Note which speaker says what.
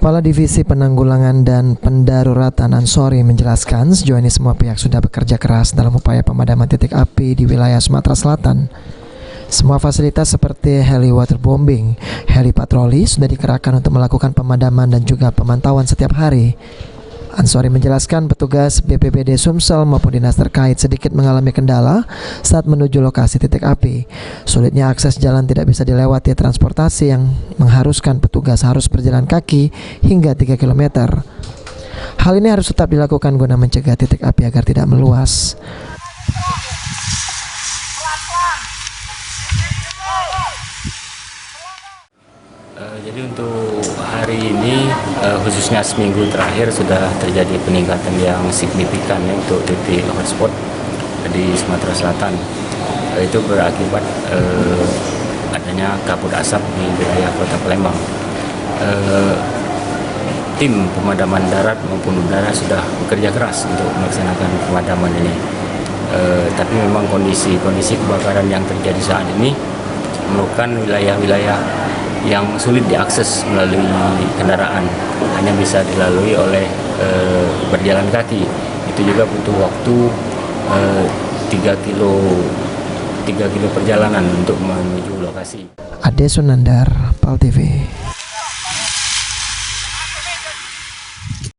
Speaker 1: Kepala Divisi Penanggulangan dan Pendaruratan Ansori menjelaskan sejauh ini semua pihak sudah bekerja keras dalam upaya pemadaman titik api di wilayah Sumatera Selatan. Semua fasilitas seperti heli waterbombing, heli patroli sudah dikerahkan untuk melakukan pemadaman dan juga pemantauan setiap hari. Ansori menjelaskan petugas BPBD Sumsel maupun dinas terkait sedikit mengalami kendala saat menuju lokasi titik api. Sulitnya akses jalan tidak bisa dilewati transportasi yang mengharuskan petugas harus berjalan kaki hingga 3 km. Hal ini harus tetap dilakukan guna mencegah titik api agar tidak meluas.
Speaker 2: Jadi untuk hari ini khususnya seminggu terakhir sudah terjadi peningkatan yang signifikan untuk titik hotspot di Sumatera Selatan. Itu berakibat adanya kabut asap di wilayah Kota Palembang. Tim pemadaman darat maupun udara sudah bekerja keras untuk melaksanakan pemadaman ini. Tapi memang kondisi kebakaran yang terjadi saat ini merupakan wilayah-wilayah yang sulit diakses melalui kendaraan, hanya bisa dilalui oleh berjalan kaki. Itu juga butuh waktu 3 kilo perjalanan untuk menuju lokasi.
Speaker 1: Ade Sunandar, PAL TV.